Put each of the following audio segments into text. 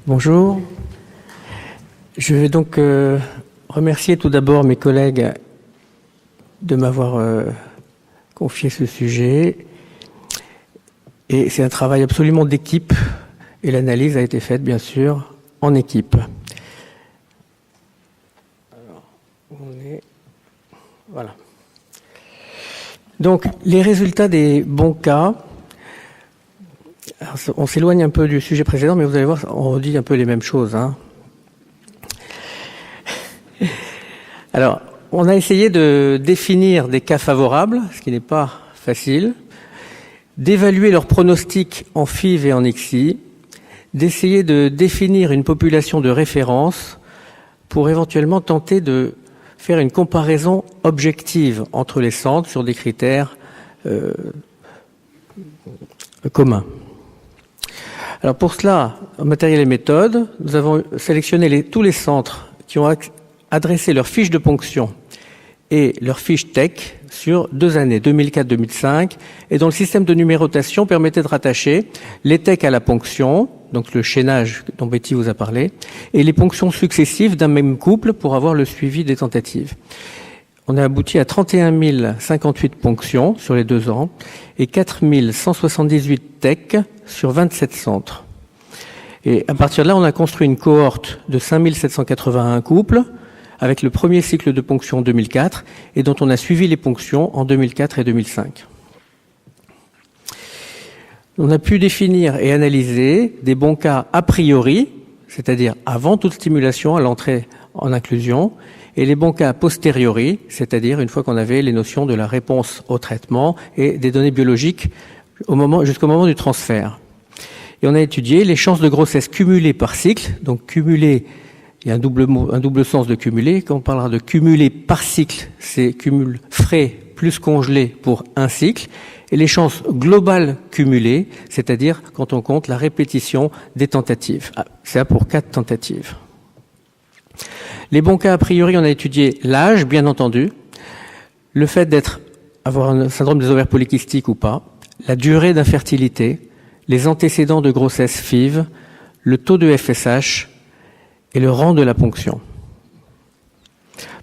Bonjour. Je vais donc remercier tout d'abord mes collègues de m'avoir confié ce sujet. Et c'est un travail absolument d'équipe, et l'analyse a été faite, bien sûr, en équipe. Alors, voilà. Donc, les résultats des bons cas. Alors, on s'éloigne un peu du sujet précédent, mais vous allez voir, on redit un peu les mêmes choses. Alors, on a essayé de définir des cas favorables, ce qui n'est pas facile, d'évaluer leurs pronostics en FIV et en ICSI, d'essayer de définir une population de référence pour éventuellement tenter de faire une comparaison objective entre les centres sur des critères communs. Alors pour cela, en matériel et méthode, nous avons sélectionné tous les centres qui ont adressé leur fiche de ponction et leur fiche TEC sur 2 années, 2004-2005, et dont le système de numérotation permettait de rattacher les TEC à la ponction, donc le chaînage dont Betty vous a parlé, et les ponctions successives d'un même couple pour avoir le suivi des tentatives. On a abouti à 31 058 ponctions sur les 2 ans et 4 178 TEC sur 27 centres. Et à partir de là, on a construit une cohorte de 5 781 couples avec le premier cycle de ponction en 2004 et dont on a suivi les ponctions en 2004 et 2005. On a pu définir et analyser des bons cas a priori, c'est-à-dire avant toute stimulation à l'entrée en inclusion, et les bons cas a posteriori, c'est-à-dire une fois qu'on avait les notions de la réponse au traitement et des données biologiques jusqu'au moment du transfert. Et on a étudié les chances de grossesse cumulées par cycle, donc cumulées, il y a un double sens de cumulé. Quand on parlera de cumulé par cycle, c'est cumul frais plus congelé pour un cycle. Et les chances globales cumulées, c'est-à-dire quand on compte la répétition des tentatives. C'est ça pour 4 tentatives. Les bons cas a priori, on a étudié l'âge, bien entendu, le fait avoir un syndrome des ovaires polykystiques ou pas, la durée d'infertilité, les antécédents de grossesse FIV, le taux de FSH et le rang de la ponction.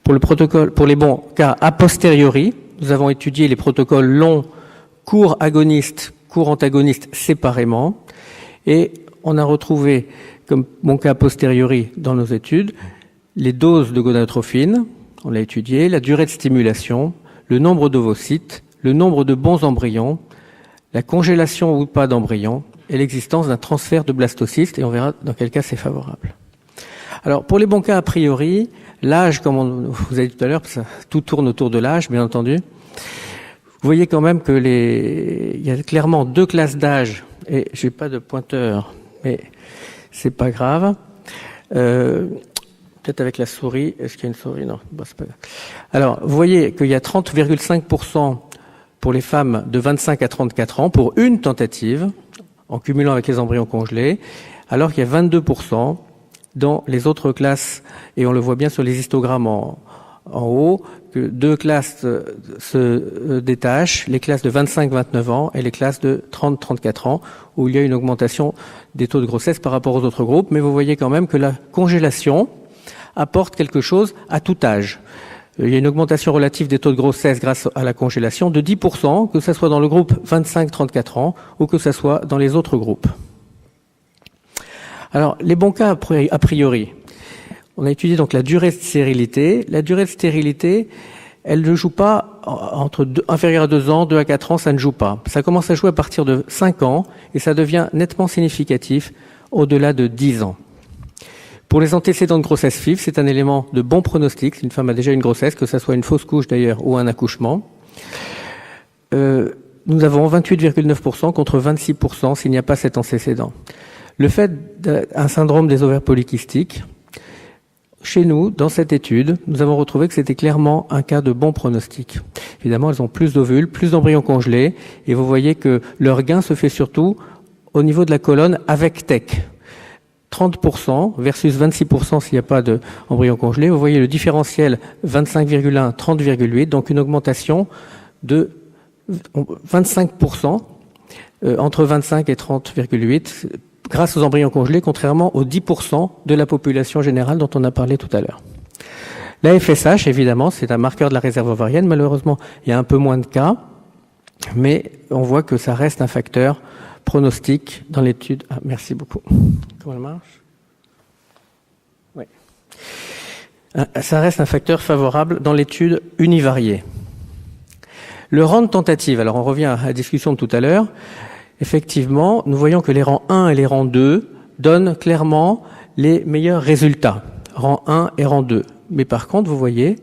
Pour les bons cas a posteriori, nous avons étudié les protocoles longs, courts agonistes, courts antagonistes séparément, et on a retrouvé comme bon cas a posteriori dans nos études les doses de gonadotrophine, on l'a étudié, la durée de stimulation, le nombre d'ovocytes, le nombre de bons embryons, la congélation ou pas d'embryons et l'existence d'un transfert de blastocystes, et on verra dans quel cas c'est favorable. Alors, pour les bons cas a priori, l'âge, comme vous avez dit tout à l'heure, tout tourne autour de l'âge, bien entendu. Vous voyez quand même que il y a clairement 2 classes d'âge, et j'ai pas de pointeur, mais c'est pas grave. Peut-être avec la souris. Est-ce qu'il y a une souris? Non, c'est pas grave. Alors, vous voyez qu'il y a 30,5% pour les femmes de 25 à 34 ans pour une tentative, en cumulant avec les embryons congelés, alors qu'il y a 22% dans les autres classes, et on le voit bien sur les histogrammes en haut, que 2 classes se détachent, les classes de 25-29 ans et les classes de 30-34 ans, où il y a une augmentation des taux de grossesse par rapport aux autres groupes, mais vous voyez quand même que la congélation apporte quelque chose à tout âge. Il y a une augmentation relative des taux de grossesse grâce à la congélation de 10%, que ce soit dans le groupe 25-34 ans ou que ce soit dans les autres groupes. Alors, les bons cas a priori. On a étudié donc la durée de stérilité. La durée de stérilité, elle ne joue pas inférieure à 2 ans, 2 à 4 ans, ça ne joue pas. Ça commence à jouer à partir de 5 ans et ça devient nettement significatif au-delà de 10 ans. Pour les antécédents de grossesse FIV, c'est un élément de bon pronostic. Si une femme a déjà une grossesse, que ce soit une fausse couche d'ailleurs ou un accouchement. Nous avons 28,9% contre 26% s'il n'y a pas cet antécédent. Le fait d'un syndrome des ovaires polykystiques, chez nous, dans cette étude, nous avons retrouvé que c'était clairement un cas de bon pronostic. Évidemment, elles ont plus d'ovules, plus d'embryons congelés, et vous voyez que leur gain se fait surtout au niveau de la colonne avec TEC. 30% versus 26% s'il n'y a pas d'embryon congelé. Vous voyez le différentiel 25,1, 30,8, donc une augmentation de 25% entre 25 et 30,8, grâce aux embryons congelés, contrairement aux 10% de la population générale dont on a parlé tout à l'heure. La FSH, évidemment, c'est un marqueur de la réserve ovarienne. Malheureusement, il y a un peu moins de cas, mais on voit que ça reste un facteur pronostic dans l'étude. Ah, merci beaucoup. Comment elle marche ? Oui. Ça reste un facteur favorable dans l'étude univariée. Le rang de tentative, alors on revient à la discussion de tout à l'heure. Effectivement, nous voyons que les rangs 1 et les rangs 2 donnent clairement les meilleurs résultats, rang 1 et rang 2. Mais par contre, vous voyez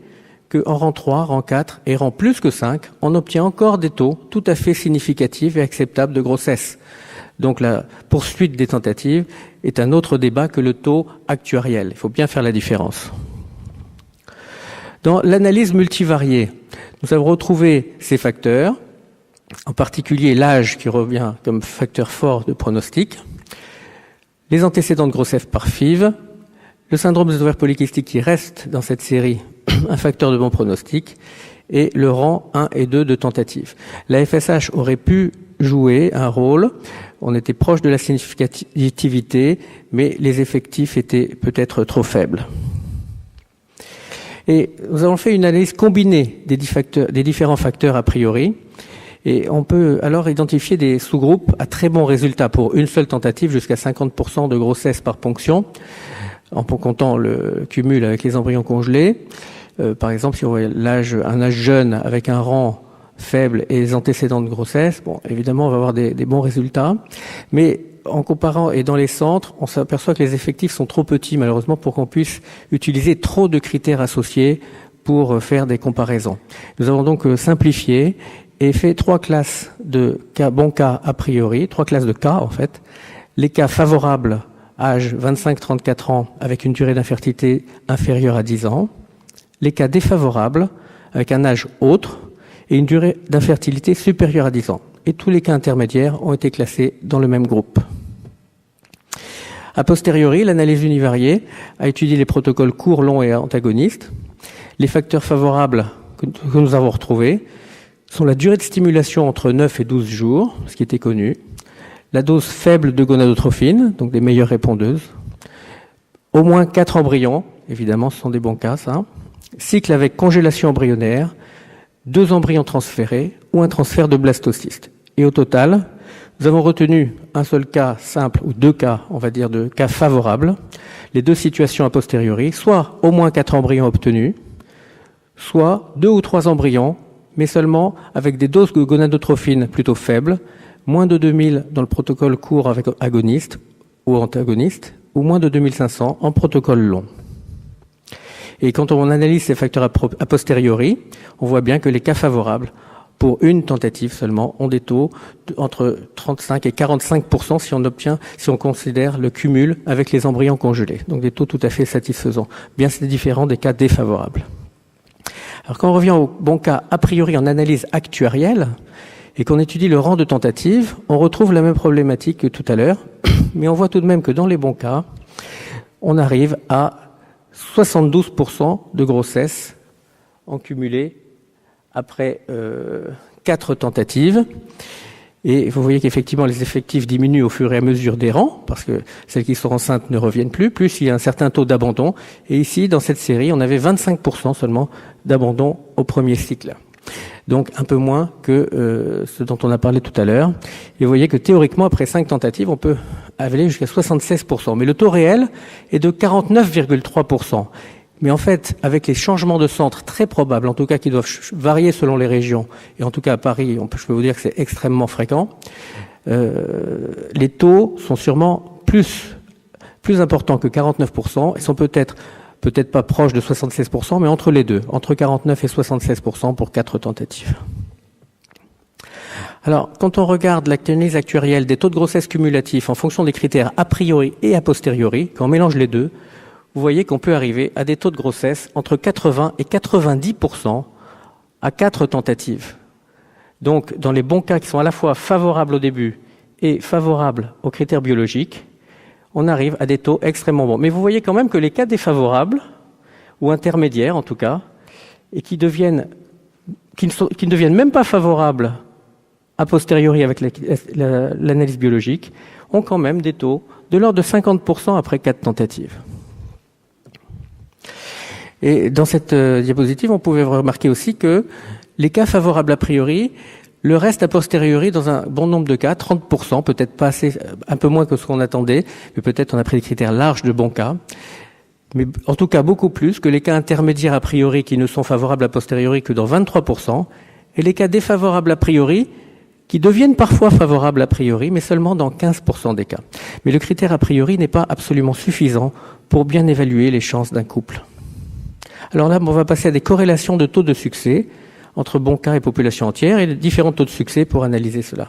qu'en rang 3, rang 4 et rang plus que 5, on obtient encore des taux tout à fait significatifs et acceptables de grossesse. Donc la poursuite des tentatives est un autre débat que le taux actuariel. Il faut bien faire la différence. Dans l'analyse multivariée, nous avons retrouvé ces facteurs, en particulier l'âge qui revient comme facteur fort de pronostic, les antécédents de grossesse par FIV, le syndrome des ovaires polykystiques qui reste dans cette série un facteur de bon pronostic, et le rang 1 et 2 de tentative. La FSH aurait pu jouer un rôle, on était proche de la significativité, mais les effectifs étaient peut-être trop faibles. Et nous avons fait une analyse combinée des différents facteurs a priori, et on peut alors identifier des sous-groupes à très bons résultats pour une seule tentative, jusqu'à 50% de grossesse par ponction, en comptant le cumul avec les embryons congelés. Par exemple, si on voit un âge jeune avec un rang faible et les antécédents de grossesse, bon, évidemment, on va avoir des bons résultats. Mais en comparant et dans les centres, on s'aperçoit que les effectifs sont trop petits, malheureusement, pour qu'on puisse utiliser trop de critères associés pour faire des comparaisons. Nous avons donc simplifié et fait 3 classes de cas, bons cas a priori, 3 classes de cas, en fait. Les cas favorables, âge 25-34 ans, avec une durée d'infertilité inférieure à 10 ans. Les cas défavorables, avec un âge autre et une durée d'infertilité supérieure à 10 ans. Et tous les cas intermédiaires ont été classés dans le même groupe. A posteriori, l'analyse univariée a étudié les protocoles courts, longs et antagonistes. Les facteurs favorables que nous avons retrouvés sont la durée de stimulation entre 9 et 12 jours, ce qui était connu, la dose faible de gonadotrophine, donc des meilleures répondeuses, au moins 4 embryons, évidemment ce sont des bons cas ça, cycle avec congélation embryonnaire, 2 embryons transférés ou un transfert de blastocystes. Et au total, nous avons retenu un seul cas simple, ou 2 cas, on va dire, de cas favorables, les 2 situations a posteriori, soit au moins 4 embryons obtenus, soit 2 ou 3 embryons, mais seulement avec des doses de gonadotrophine plutôt faibles, moins de 2000 dans le protocole court avec agoniste ou antagoniste, ou moins de 2500 en protocole long. Et quand on analyse ces facteurs a posteriori, on voit bien que les cas favorables, pour une tentative seulement, ont des taux entre 35 et 45% si on considère le cumul avec les embryons congelés. Donc des taux tout à fait satisfaisants. Bien c'est différent des cas défavorables. Alors quand on revient au bon cas a priori en analyse actuarielle, et qu'on étudie le rang de tentative, on retrouve la même problématique que tout à l'heure, mais on voit tout de même que dans les bons cas, on arrive à 72% de grossesse en cumulé après 4 tentatives. Et vous voyez qu'effectivement, les effectifs diminuent au fur et à mesure des rangs, parce que celles qui sont enceintes ne reviennent plus il y a un certain taux d'abandon. Et ici, dans cette série, on avait 25% seulement d'abandon au premier cycle. Donc un peu moins que ce dont on a parlé tout à l'heure. Et vous voyez que théoriquement, après 5 tentatives, on peut aller jusqu'à 76%. Mais le taux réel est de 49,3%. Mais en fait, avec les changements de centre très probables, en tout cas qui doivent varier selon les régions, et en tout cas à Paris, je peux vous dire que c'est extrêmement fréquent, les taux sont sûrement plus importants que 49%, et sont peut-être pas proches de 76%, mais entre les deux, entre 49 et 76% pour 4 tentatives. Alors, quand on regarde l'analyse actuarielle des taux de grossesse cumulatifs en fonction des critères a priori et a posteriori, quand on mélange les deux, vous voyez qu'on peut arriver à des taux de grossesse entre 80 et 90% à 4 tentatives. Donc, dans les bons cas qui sont à la fois favorables au début et favorables aux critères biologiques, on arrive à des taux extrêmement bons. Mais vous voyez quand même que les cas défavorables, ou intermédiaires en tout cas, et qui ne deviennent même pas favorables a posteriori avec l'analyse biologique, ont quand même des taux de l'ordre de 50% après 4 tentatives. Et dans cette diapositive, on pouvait remarquer aussi que les cas favorables a priori, le reste a posteriori dans un bon nombre de cas, 30%, peut-être pas assez, un peu moins que ce qu'on attendait, mais peut-être on a pris des critères larges de bons cas. Mais en tout cas beaucoup plus que les cas intermédiaires a priori qui ne sont favorables a posteriori que dans 23%, et les cas défavorables a priori qui deviennent parfois favorables a priori, mais seulement dans 15% des cas. Mais le critère a priori n'est pas absolument suffisant pour bien évaluer les chances d'un couple. Alors là, on va passer à des corrélations de taux de succès entre bons cas et population entière et les différents taux de succès pour analyser cela.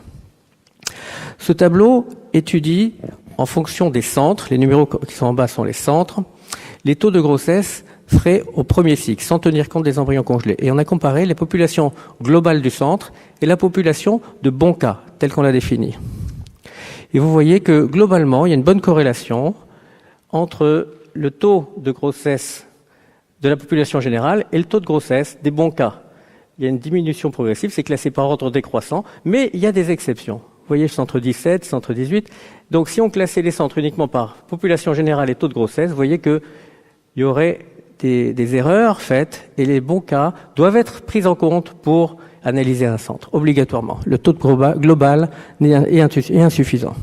Ce tableau étudie en fonction des centres, les numéros qui sont en bas sont les centres, les taux de grossesse frais au premier cycle, sans tenir compte des embryons congelés. Et on a comparé les populations globales du centre et la population de bons cas, telle qu'on l'a définie. Et vous voyez que globalement, il y a une bonne corrélation entre le taux de grossesse de la population générale et le taux de grossesse des bons cas. Il y a une diminution progressive, c'est classé par ordre décroissant, mais il y a des exceptions. Vous voyez, centre 17, centre 18. Donc si on classait les centres uniquement par population générale et taux de grossesse, vous voyez qu'il y aurait des erreurs faites et les bons cas doivent être pris en compte pour analyser un centre, obligatoirement. Le taux de global est insuffisant.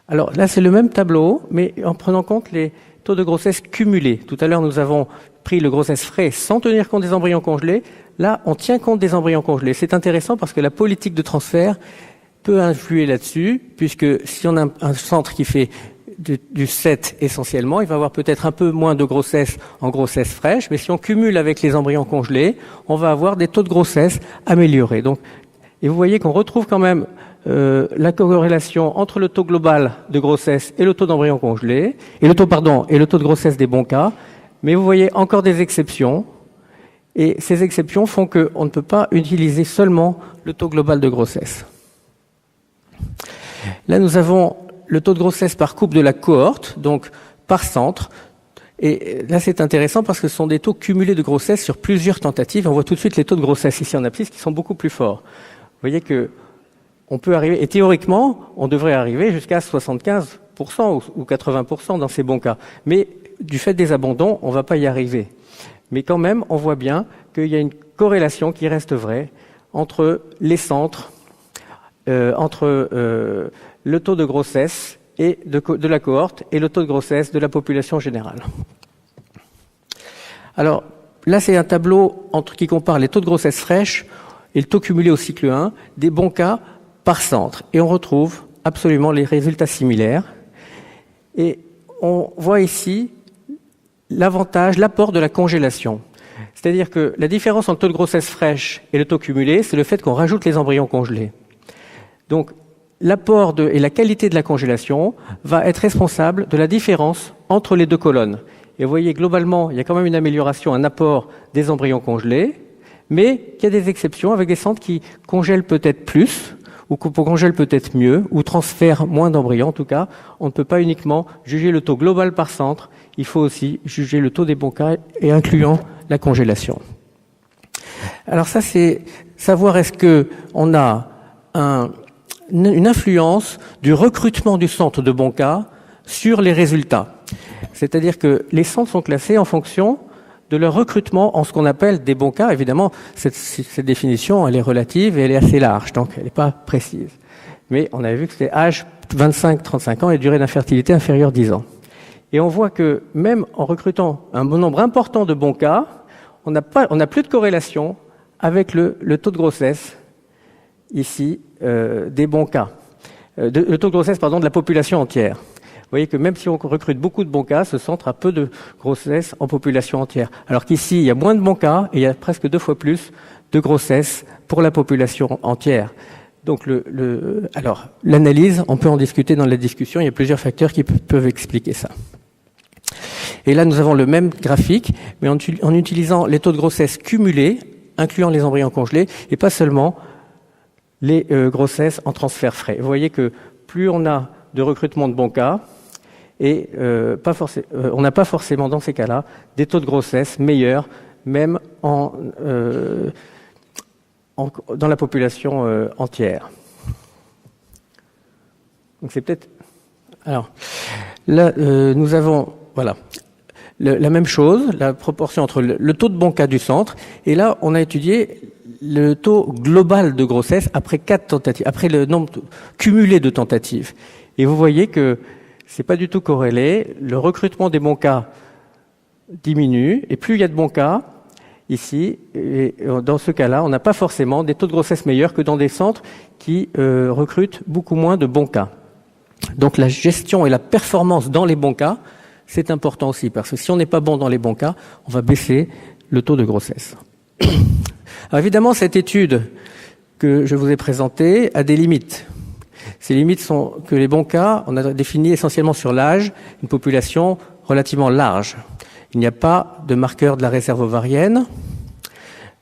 Alors là, c'est le même tableau, mais en prenant compte les taux de grossesse cumulés. Tout à l'heure, nous avons pris le grossesse frais sans tenir compte des embryons congelés. Là, on tient compte des embryons congelés. C'est intéressant parce que la politique de transfert peut influer là-dessus, puisque si on a un centre qui fait du 7 essentiellement, il va avoir peut-être un peu moins de grossesse en grossesse fraîche, mais si on cumule avec les embryons congelés, on va avoir des taux de grossesse améliorés. Donc, et vous voyez qu'on retrouve quand même la corrélation entre le taux global de grossesse et le taux d'embryon congelé, et le taux de grossesse des bons cas, mais vous voyez encore des exceptions, et ces exceptions font qu'on ne peut pas utiliser seulement le taux global de grossesse. Là, nous avons le taux de grossesse par couple de la cohorte, donc par centre, et là c'est intéressant parce que ce sont des taux cumulés de grossesse sur plusieurs tentatives. On voit tout de suite les taux de grossesse ici en abscisse qui sont beaucoup plus forts. Vous voyez que on peut arriver, et théoriquement, on devrait arriver jusqu'à 75% ou 80% dans ces bons cas. Mais du fait des abandons, on ne va pas y arriver. Mais quand même, on voit bien qu'il y a une corrélation qui reste vraie entre les centres, entre le taux de grossesse et de la cohorte et le taux de grossesse de la population générale. Alors, là, c'est un tableau qui compare les taux de grossesse fraîches et le taux cumulé au cycle 1 des bons cas par centre. Et on retrouve absolument les résultats similaires. Et on voit ici l'avantage, l'apport de la congélation. C'est-à-dire que la différence entre le taux de grossesse fraîche et le taux cumulé, c'est le fait qu'on rajoute les embryons congelés. Donc, l'apport et la qualité de la congélation va être responsable de la différence entre les deux colonnes. Et vous voyez, globalement, il y a quand même une amélioration, un apport des embryons congelés, mais il y a des exceptions avec des centres qui congèlent peut-être plus, ou congèlent peut-être mieux, ou transfèrent moins d'embryons. En tout cas, on ne peut pas uniquement juger le taux global par centre, il faut aussi juger le taux des bons cas et incluant la congélation. Alors ça, c'est savoir est-ce qu'on a une influence du recrutement du centre de bons cas sur les résultats. C'est-à-dire que les centres sont classés en fonction de leur recrutement en ce qu'on appelle des bons cas. Évidemment, cette définition, elle est relative et elle est assez large, donc elle n'est pas précise. Mais on avait vu que c'était âge 25-35 ans et durée d'infertilité inférieure 10 ans. Et on voit que même en recrutant un bon nombre important de bons cas, on n'a plus de corrélation avec le taux de grossesse ici des bons cas, le taux de grossesse de la population entière. Vous voyez que même si on recrute beaucoup de bons cas, ce centre a peu de grossesse en population entière. Alors qu'ici, il y a moins de bons cas et il y a presque 2 fois plus de grossesse pour la population entière. Donc alors l'analyse, on peut en discuter dans la discussion, il y a plusieurs facteurs qui peuvent expliquer ça. Et là, nous avons le même graphique, mais en utilisant les taux de grossesse cumulés, incluant les embryons congelés, et pas seulement les grossesses en transfert frais. Vous voyez que plus on a de recrutement de bons cas, et on n'a pas forcément dans ces cas-là des taux de grossesse meilleurs, même dans la population entière. Donc c'est peut-être... Alors, là, nous avons, voilà, la même chose, la proportion entre le taux de bons cas du centre, et là, on a étudié le taux global de grossesse après 4 tentatives, après le nombre cumulé de tentatives. Et vous voyez que c'est pas du tout corrélé. Le recrutement des bons cas diminue, et plus il y a de bons cas, ici, et dans ce cas-là, on n'a pas forcément des taux de grossesse meilleurs que dans des centres qui recrutent beaucoup moins de bons cas. Donc la gestion et la performance dans les bons cas, c'est important aussi, parce que si on n'est pas bon dans les bons cas, on va baisser le taux de grossesse. Alors évidemment, cette étude que je vous ai présentée a des limites. Ces limites sont que les bons cas, on a défini essentiellement sur l'âge, une population relativement large. Il n'y a pas de marqueur de la réserve ovarienne,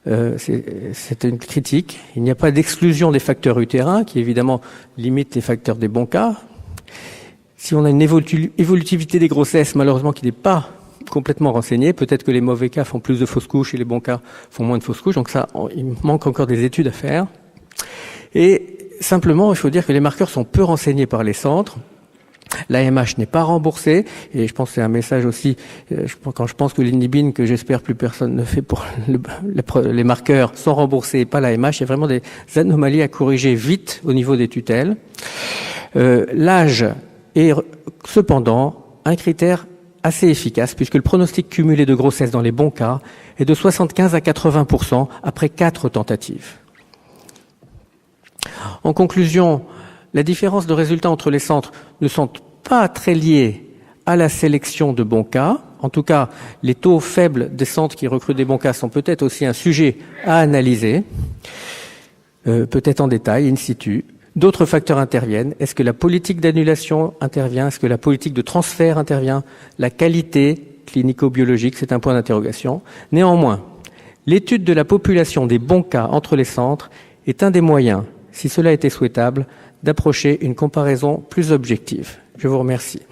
c'est une critique. Il n'y a pas d'exclusion des facteurs utérins, qui évidemment limite les facteurs des bons cas. Si on a une évolutivité des grossesses, malheureusement, qui n'est pas complètement renseignée, peut-être que les mauvais cas font plus de fausses couches et les bons cas font moins de fausses couches, donc ça, il manque encore des études à faire. Et simplement, il faut dire que les marqueurs sont peu renseignés par les centres. L'AMH n'est pas remboursée, et je pense que c'est un message aussi, quand je pense que l'inhibine, que j'espère plus personne ne fait pour les marqueurs, sont remboursés et pas l'AMH, il y a vraiment des anomalies à corriger vite au niveau des tutelles. L'âge est cependant un critère assez efficace, puisque le pronostic cumulé de grossesse dans les bons cas est de 75 à 80% après 4 tentatives. En conclusion, la différence de résultats entre les centres ne sont pas très liés à la sélection de bons cas. En tout cas, les taux faibles des centres qui recrutent des bons cas sont peut-être aussi un sujet à analyser, peut-être en détail, in situ. D'autres facteurs interviennent. Est-ce que la politique d'annulation intervient? Est-ce que la politique de transfert intervient? La qualité clinico-biologique, c'est un point d'interrogation. Néanmoins, l'étude de la population des bons cas entre les centres est un des moyens, si cela était souhaitable, d'approcher une comparaison plus objective. Je vous remercie.